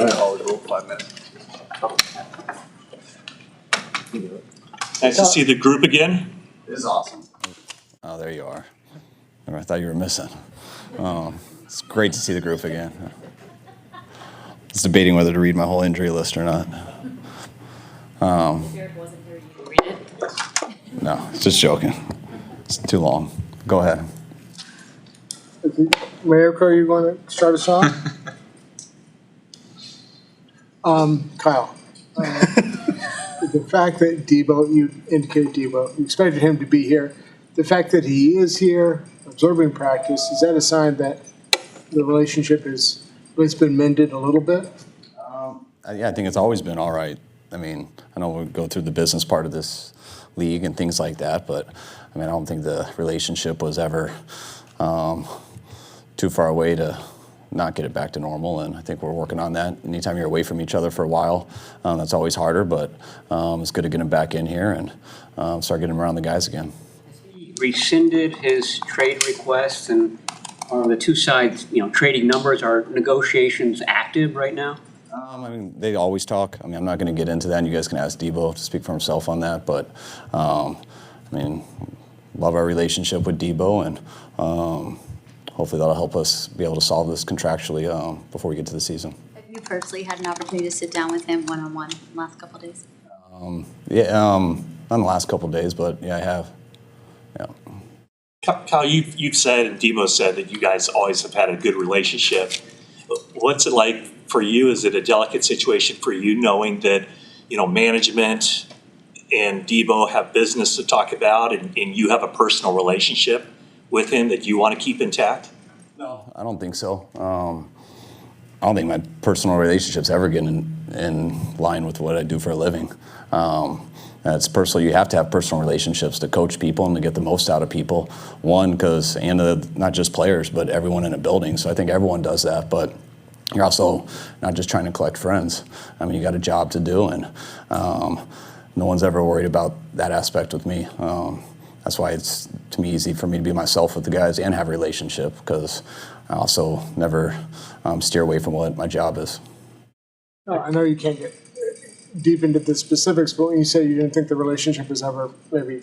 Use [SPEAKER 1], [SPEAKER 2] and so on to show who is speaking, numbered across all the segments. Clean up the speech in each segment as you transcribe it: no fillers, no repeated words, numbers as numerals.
[SPEAKER 1] I'll go 5 minutes.
[SPEAKER 2] Nice to see the group again.
[SPEAKER 1] It is awesome.
[SPEAKER 3] Oh, there you are. I thought you were missing. It's great to see the group again. I was debating whether to read my whole injury list or not.
[SPEAKER 4] Jared wasn't here, you read it?
[SPEAKER 3] No, just joking. It's too long. Go ahead.
[SPEAKER 5] Mayor, you want to start us off? Kyle, the fact that Debo, you indicated Debo, you expected him to be here. The fact that he is here, absorbing practice, is that a sign that the relationship has at least been mended a little bit?
[SPEAKER 3] Yeah, I think it's always been all right. I mean, I know we go through the business part of this league and things like that, but I mean, I don't think the relationship was ever too far away to not get it back to normal, and I think we're working on that. Anytime you're away from each other for a while, that's always harder, but it's good to get him back in here and start getting him around the guys again.
[SPEAKER 6] He rescinded his trade request, and are the two sides, trading numbers? Are negotiations active right now?
[SPEAKER 3] I mean, they always talk. I mean, I'm not going to get into that, and you guys can ask Debo to speak for himself on that, but I mean, love our relationship with Debo, and hopefully that'll help us be able to solve this contractually before we get to the season.
[SPEAKER 4] Have you personally had an opportunity to sit down with him one-on-one the last couple of days?
[SPEAKER 3] Not the last couple of days, but yeah, I have. Yeah.
[SPEAKER 2] Kyle, you've said and Debo said that you guys always have had a good relationship. What's it like for you? Is it a delicate situation for you knowing that, management and Debo have business to talk about and you have a personal relationship with him that you want to keep intact?
[SPEAKER 3] No, I don't think so. I don't think my personal relationships ever get in line with what I do for a living. It's personal. You have to have personal relationships to coach people and to get the most out of people. One, because not just players, but everyone in a building. So I think everyone does that, but you're also not just trying to collect friends. I mean, you got a job to do, and no one's ever worried about that aspect with me. That's why it's, to me, easy for me to be myself with the guys and have a relationship, because I also never steer away from what my job is.
[SPEAKER 5] No, I know you can't get deep into the specifics, but when you say you didn't think the relationship was ever maybe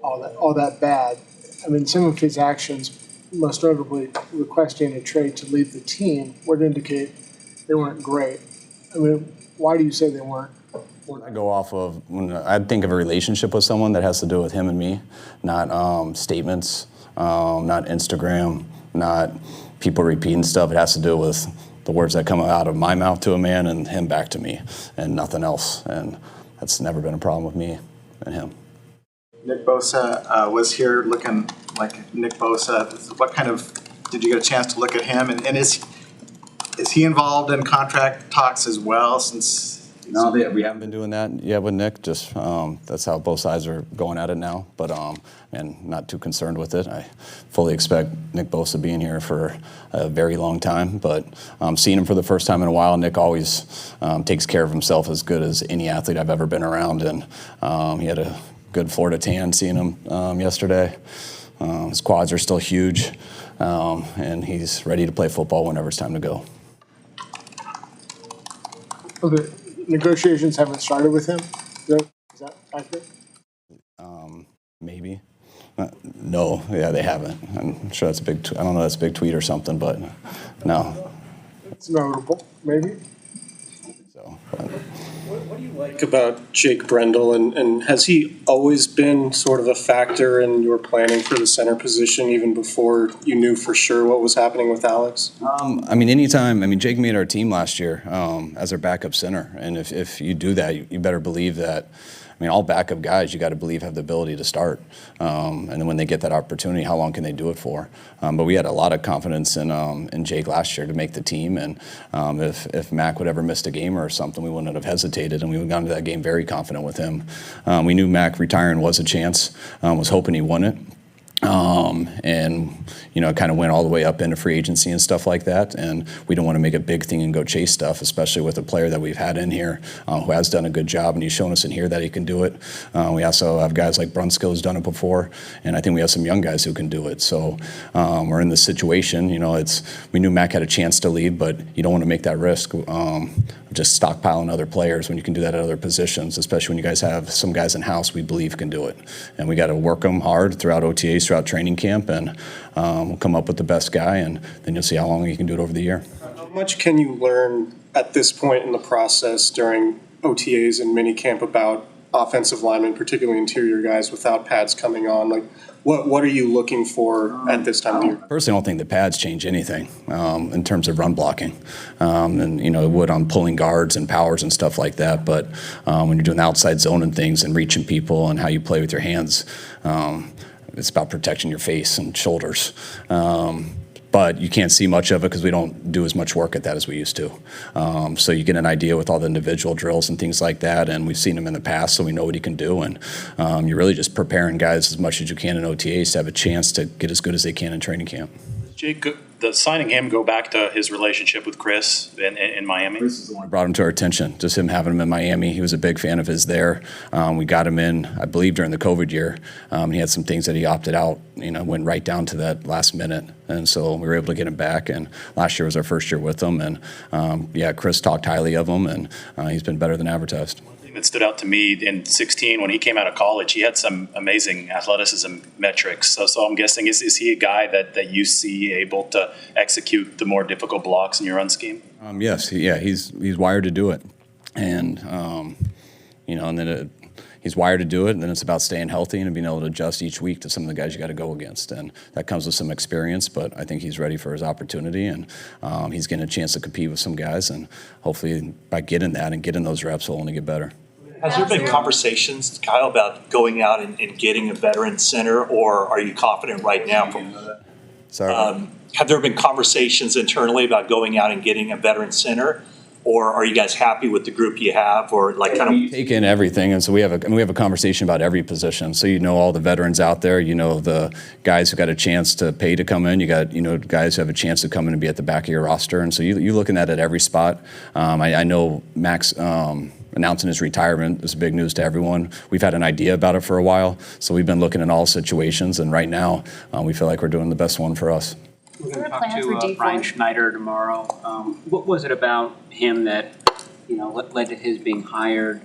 [SPEAKER 5] all that bad, I mean, some of his actions, most notably requesting a trade to leave the team, would indicate they weren't great. I mean, why do you say they weren't?
[SPEAKER 3] I go off of when I think of a relationship with someone that has to do with him and me, not statements, not Instagram, not people repeating stuff. It has to do with the words that come out of my mouth to a man and him back to me, and nothing else. And that's never been a problem with me and him.
[SPEAKER 1] Nick Bosa was here looking like Nick Bosa. What kind of, did you get a chance to look at him? And is he involved in contract talks as well since?
[SPEAKER 3] No, we haven't been doing that yet with Nick. Just that's how both sides are going at it now. But and not too concerned with it. I fully expect Nick Bosa being here for a very long time. But seeing him for the first time in a while, Nick always takes care of himself as good as any athlete I've ever been around. And he had a good Florida tan seeing him yesterday. His quads are still huge, and he's ready to play football whenever it's time to go.
[SPEAKER 5] Okay. Negotiations haven't started with him? Is that accurate?
[SPEAKER 3] Maybe. No, yeah, they haven't. I'm sure that's a big, I don't know, that's a big tweet or something, but no.
[SPEAKER 5] It's notable, maybe.
[SPEAKER 3] So,
[SPEAKER 7] What do you like about Jake Brendel, and has he always been sort of a factor in your planning for the center position, even before you knew for sure what was happening with Alex?
[SPEAKER 3] Jake made our team last year as our backup center, and if you do that, you better believe that. All backup guys, you got to believe have the ability to start, and then when they get that opportunity, how long can they do it for? But we had a lot of confidence in Jake last year to make the team, and if Mack would ever missed a game or something, we wouldn't have hesitated, and we would have gone to that game very confident with him. We knew Mack retiring was a chance, was hoping he won it. And, you know, it kind of went all the way up into free agency and stuff like that. And we don't want to make a big thing and go chase stuff, especially with a player that we've had in here who has done a good job, and he's shown us in here that he can do it. We also have guys like Brunskill who's done it before, and I think we have some young guys who can do it. So we're in this situation, you know, we knew Mack had a chance to leave, but you don't want to make that risk just stockpiling other players when you can do that at other positions, especially when you guys have some guys in-house we believe can do it. And we got to work them hard throughout OTAs, throughout training camp, and we'll come up with the best guy, and then you'll see how long you can do it over the year.
[SPEAKER 7] How much can you learn at this point in the process during OTAs and minicamp about offensive linemen, particularly interior guys, without pads coming on? Like, what are you looking for at this time of year?
[SPEAKER 3] Personally, I don't think the pads change anything in terms of run blocking. And, you know, it would on pulling guards and powers and stuff like that. But when you're doing outside zone and things and reaching people and how you play with your hands, it's about protecting your face and shoulders. But you can't see much of it because we don't do as much work at that as we used to. So you get an idea with all the individual drills and things like that, and we've seen him in the past, so we know what he can do. And you're really just preparing guys as much as you can in OTAs to have a chance to get as good as they can in training camp.
[SPEAKER 8] Jake, the signing him go back to his relationship with Chris in Miami?
[SPEAKER 3] Chris is the one who brought him to our attention, just him having him in Miami. He was a big fan of his there. We got him in, I believe, during the COVID year. He had some things that he opted out, you know, went right down to that last minute. And so we were able to get him back. And last year was our first year with him. And, yeah, Chris talked highly of him, and he's been better than advertised.
[SPEAKER 8] That stood out to me in 16 when he came out of college. He had some amazing athleticism metrics. So I'm guessing, is he a guy that you see able to execute the more difficult blocks in your run scheme?
[SPEAKER 3] Yes, he's wired to do it. And, you know, and then he's wired to do it, and then it's about staying healthy and being able to adjust each week to some of the guys you got to go against. And that comes with some experience, but I think he's ready for his opportunity, and he's getting a chance to compete with some guys, and hopefully by getting that and getting those reps, he'll only get better.
[SPEAKER 2] Has there been conversations, Kyle, about going out and getting a veteran center, or are you confident right now?
[SPEAKER 3] Sorry.
[SPEAKER 2] Have there been conversations internally about going out and getting a veteran center, or are you guys happy with the group you have, or like kind of
[SPEAKER 3] take in everything? And so we have a conversation about every position. So you know all the veterans out there, you know the guys who got a chance to pay to come in, you got guys who have a chance to come in and be at the back of your roster, and so you're looking at it at every spot. I know Max announcing his retirement is big news to everyone. We've had an idea about it for a while, so we've been looking at all situations, and right now we feel like we're doing the best one for us.
[SPEAKER 6] We're going to talk to Brian Schneider tomorrow. What was it about him that, you know, led to his being hired?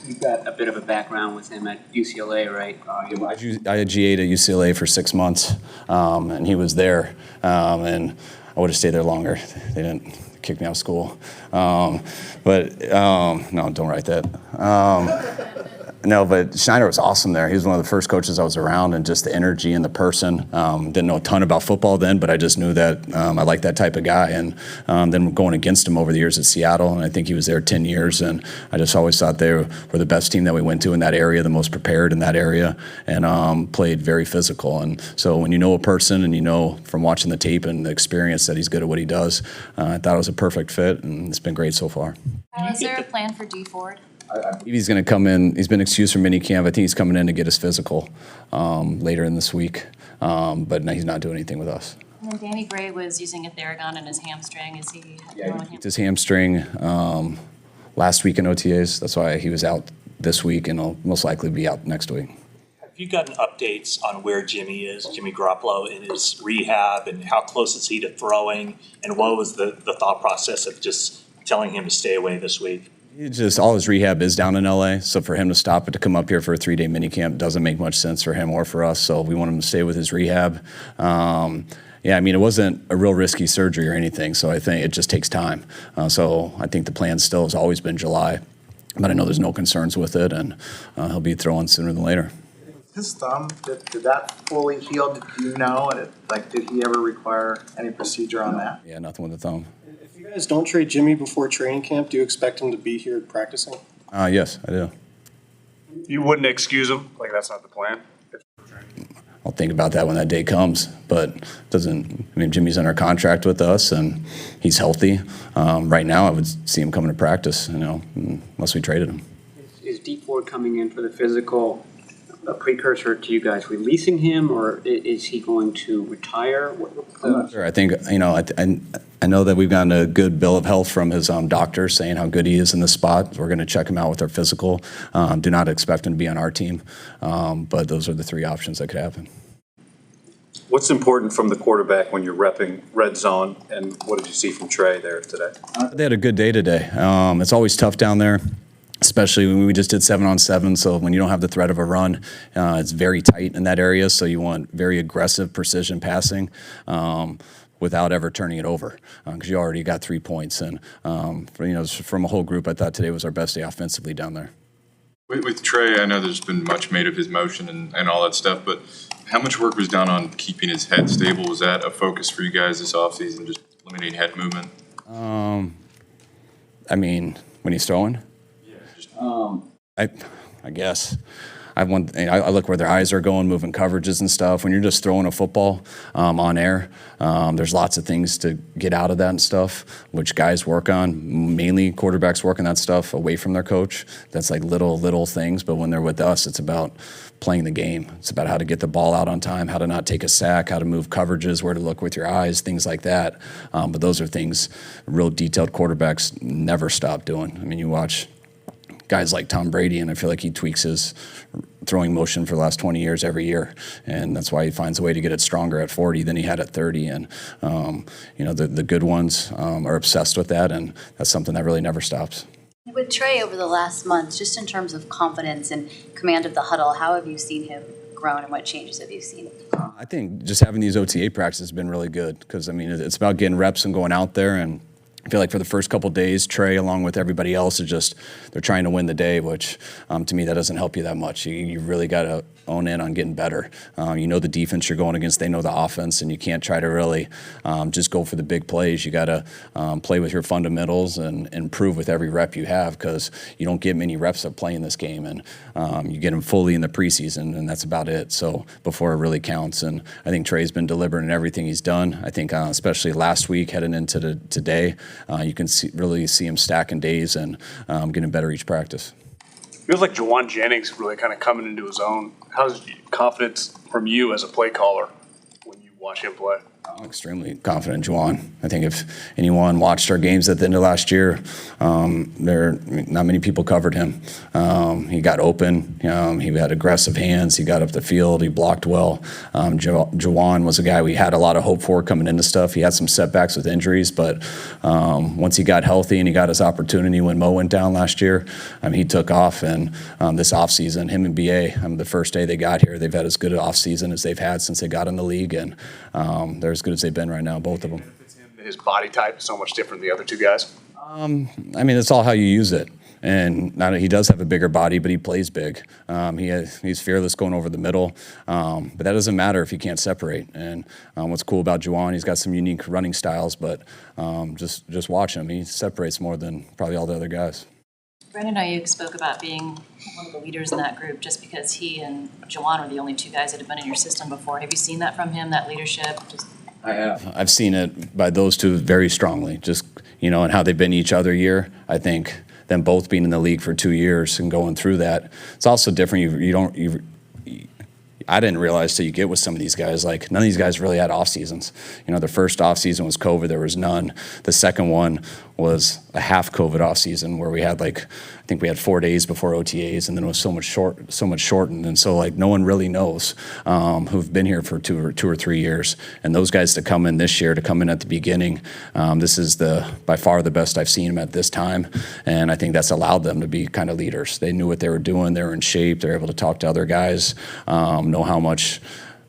[SPEAKER 6] You've got a bit of a background with him at UCLA, right?
[SPEAKER 3] I had GA'd at UCLA for 6 months, and he was there, and I would have stayed there longer. They didn't kick me out of school. No, don't write that. No, but Schneider was awesome there. He was one of the first coaches I was around, and just the energy and the person. Didn't know a ton about football then, but I just knew that I liked that type of guy. And then going against him over the years at Seattle, and I think he was there 10 years, and I just always thought they were the best team that we went to in that area, the most prepared in that area, and played very physical. And so when you know a person and you know from watching the tape and the experience that he's good at what he does, I thought it was a perfect fit, and it's been great so far.
[SPEAKER 4] Is there a plan for DeForest?
[SPEAKER 3] I believe he's going to come in. He's been excused from minicamp. I think he's coming in to get his physical later in this week. But no, he's not doing anything with us.
[SPEAKER 9] And then Danny Gray was using a Theragun in his hamstring. Is he going with him?
[SPEAKER 3] His hamstring last week in OTAs. That's why he was out this week, and he'll most likely be out next week.
[SPEAKER 2] Have you gotten updates on where Jimmy Garoppolo, in his rehab, and how close is he to throwing? And what was the thought process of just telling him to stay away this week?
[SPEAKER 3] All his rehab is down in LA, so for him to stop it to come up here for a 3-day minicamp doesn't make much sense for him or for us. So we want him to stay with his rehab. Yeah, I mean, it wasn't a real risky surgery or anything, so I think it just takes time. So I think the plan still has always been July, but I know there's no concerns with it, and he'll be throwing sooner than later.
[SPEAKER 1] His thumb, did that fully heal? Did you know? And did he ever require any procedure on that?
[SPEAKER 3] Yeah, nothing with the thumb.
[SPEAKER 7] If you guys don't trade Jimmy before training camp, do you expect him to be here practicing?
[SPEAKER 3] Yes, I do.
[SPEAKER 10] You wouldn't excuse him? Like, that's not the plan?
[SPEAKER 3] I'll think about that when that day comes, but Jimmy's under contract with us, and he's healthy. Right now, I would see him coming to practice, unless we traded him.
[SPEAKER 6] Is DeForest coming in for the physical a precursor to you guys releasing him, or is he going to retire?
[SPEAKER 3] Sure, I think, I know that we've gotten a good bill of health from his doctor saying how good he is in the spot. We're going to check him out with our physical. Do not expect him to be on our team, but those are the three options that could happen.
[SPEAKER 11] What's important from the quarterback when you're repping red zone, and what did you see from Trey there today?
[SPEAKER 3] They had a good day today. It's always tough down there, especially when we just did 7-on-7. So when you don't have the threat of a run, it's very tight in that area. So you want very aggressive precision passing without ever turning it over, because you already got 3 points. And from a whole group, I thought today was our best day offensively down there.
[SPEAKER 12] With Trey, I know there's been much made of his motion and all that stuff, but how much work was done on keeping his head stable? Was that a focus for you guys this offseason, just limiting head movement?
[SPEAKER 3] When he's throwing? I guess. I look where their eyes are going, moving coverages and stuff. When you're just throwing a football on air, there's lots of things to get out of that and stuff, which guys work on. Mainly quarterbacks work on that stuff away from their coach. That's like little things. But when they're with us, it's about playing the game. It's about how to get the ball out on time, how to not take a sack, how to move coverages, where to look with your eyes, things like that. But those are things real detailed quarterbacks never stop doing. I mean, you watch guys like Tom Brady, and I feel like he tweaks his throwing motion for the last 20 years every year, and that's why he finds a way to get it stronger at 40 than he had at 30. And the good ones are obsessed with that, and that's something that really never stops.
[SPEAKER 4] With Trey over the last month, just in terms of confidence and command of the huddle, how have you seen him grown, and what changes have you seen?
[SPEAKER 3] I think just having these OTA practices has been really good, because it's about getting reps and going out there. And I feel like for the first couple of days, Trey, along with everybody else, they're trying to win the day, which to me, that doesn't help you that much. You really got to own in on getting better. The defense you're going against, they know the offense, and you can't try to really just go for the big plays. You got to play with your fundamentals and improve with every rep you have, because you don't get many reps of playing this game, and you get them fully in the preseason, and that's about it. So before it really counts, and I think Trey's been deliberate in everything he's done. I think especially last week heading into today, you can really see him stacking days and getting better each practice.
[SPEAKER 10] Feels like Juwan Jennings really kind of coming into his own. How's confidence from you as a play caller when you watch him play?
[SPEAKER 3] I'm extremely confident in Juwan. I think if anyone watched our games at the end of last year, not many people covered him. He got open. He had aggressive hands. He got up the field. He blocked well. Juwan was a guy we had a lot of hope for coming into stuff. He had some setbacks with injuries, but once he got healthy and he got his opportunity when Mo went down last year, he took off. And this offseason, him and BA, the first day they got here, they've had as good an offseason as they've had since they got in the league. And they're as good as they've been right now, both of them.
[SPEAKER 10] His body type is so much different than the other two guys.
[SPEAKER 3] It's all how you use it. And he does have a bigger body, but he plays big. He's fearless going over the middle. But that doesn't matter if he can't separate. And what's cool about Juwan, he's got some unique running styles, but just watch him. He separates more than probably all the other guys.
[SPEAKER 9] Brendel Aiyuk spoke about being one of the leaders in that group just because he and Juwan were the only two guys that had been in your system before. Have you seen that from him, that leadership?
[SPEAKER 3] I have. I've seen it by those two very strongly, and how they've been each other year. I think them both being in the league for 2 years and going through that. It's also different. I didn't realize till you get with some of these guys, like none of these guys really had off seasons. The first off season was COVID, there was none. The second one was a half COVID off season where we had I think we had 4 days before OTAs, and then it was so much shortened. And so no one really knows who've been here for two or 3 years. And those guys to come in this year, to come in at the beginning, this is by far the best I've seen them at this time. And I think that's allowed them to be kind of leaders. They knew what they were doing. They were in shape. They were able to talk to other guys, know how much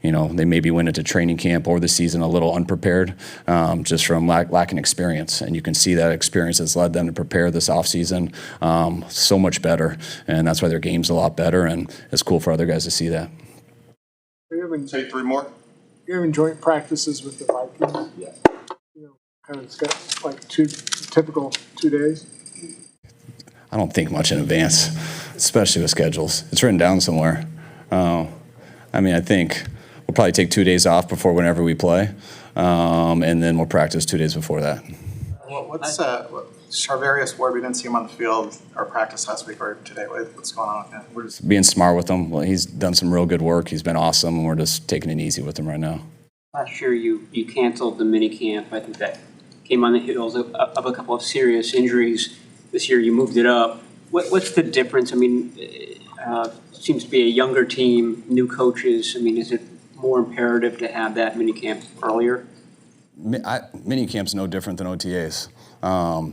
[SPEAKER 3] they maybe went into training camp or the season a little unprepared, just from lacking experience. And you can see that experience has led them to prepare this offseason so much better. And that's why their game's a lot better. And it's cool for other guys to see that.
[SPEAKER 12] Say 3 more.
[SPEAKER 5] You're having joint practices with the Vikings? Yeah. Kind of like typical 2 days?
[SPEAKER 3] I don't think much in advance, especially with schedules. It's written down somewhere. I think we'll probably take 2 days off before whenever we play, and then we'll practice 2 days before that.
[SPEAKER 1] What's Charvarius Ward? We didn't see him on the field or practice last week or today. What's going on with him?
[SPEAKER 3] We're just being smart with him. Well, he's done some real good work. He's been awesome, and we're just taking it easy with him right now.
[SPEAKER 6] Last year, you canceled the minicamp. I think that came on the heels of a couple of serious injuries. This year, you moved it up. What's the difference? I mean, seems to be a younger team, new coaches. I mean, is it more imperative to have that minicamp earlier?
[SPEAKER 3] Minicamp's no different than OTAs.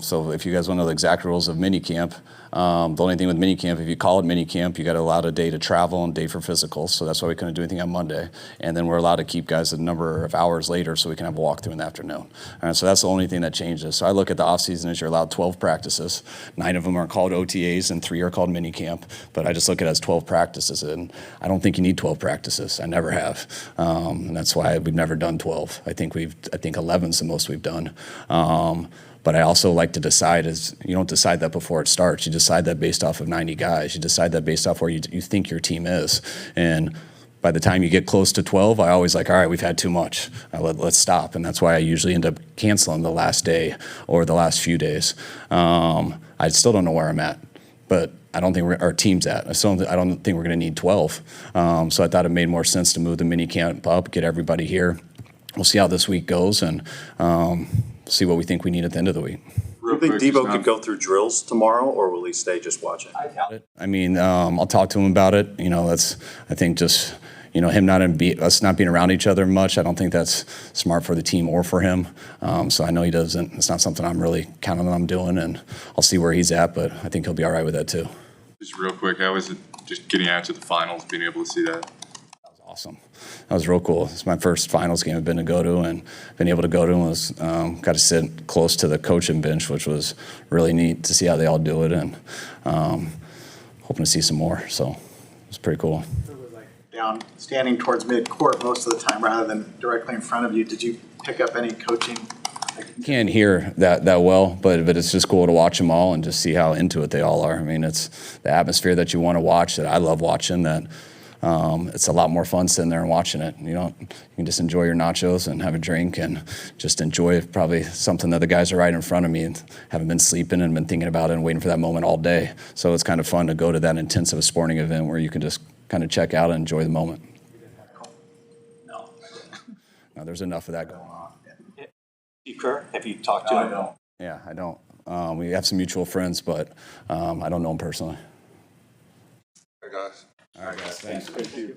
[SPEAKER 3] So if you guys want to know the exact rules of minicamp, the only thing with minicamp, if you call it minicamp, you got to allow a day to travel and a day for physicals. So that's why we couldn't do anything on Monday. And then we're allowed to keep guys a number of hours later so we can have a walkthrough in the afternoon. All right, so that's the only thing that changes. So I look at the offseason as you're allowed 12 practices. 9 of them are called OTAs and 3 are called minicamp. But I just look at it as 12 practices. And I don't think you need 12 practices. I never have. And that's why we've never done 12. I think 11's the most we've done. But I also like to decide you don't decide that before it starts. You decide that based off of 90 guys. You decide that based off where you think your team is. And by the time you get close to 12, I always like, all right, we've had too much. Let's stop. And that's why I usually end up canceling the last day or the last few days. I still don't know where I'm at, but I don't think our team's at. I don't think we're going to need 12. So I thought it made more sense to move the mini camp up, get everybody here. We'll see how this week goes and see what we think we need at the end of the week.
[SPEAKER 11] Do you think Debo could go through drills tomorrow, or will he stay just watching?
[SPEAKER 3] I doubt it. I mean, I'll talk to him about it. You know, I think just, him us not being around each other much, I don't think that's smart for the team or for him. So I know he doesn't. It's not something I'm really counting on him doing, and I'll see where he's at, but I think he'll be all right with that too.
[SPEAKER 12] Just real quick, how is it just getting out to the finals, being able to see that?
[SPEAKER 3] Awesome. That was real cool. It's my first finals game I've been able to go to and was got to sit close to the coaching bench, which was really neat to see how they all do it, and hoping to see some more. So it was pretty cool.
[SPEAKER 1] It was like down, standing towards mid-court most of the time rather than directly in front of you. Did you pick up any coaching?
[SPEAKER 3] Can't hear that well, but it's just cool to watch them all and just see how into it they all are. I mean, it's the atmosphere that you want to watch that I love watching that. It's a lot more fun sitting there and watching it. You can just enjoy your nachos and have a drink and just enjoy probably something that the guys are right in front of me and haven't been sleeping and been thinking about it and waiting for that moment all day. So it's kind of fun to go to that intensive sporting event where you can just kind of check out and enjoy the moment. No, there's enough of that going on.
[SPEAKER 2] Steve Kerr, have you talked to him?
[SPEAKER 3] I don't. Yeah, I don't. We have some mutual friends, but I don't know him personally.
[SPEAKER 12] Hey, guys.
[SPEAKER 3] All right, guys. Thanks.
[SPEAKER 12] Thank you.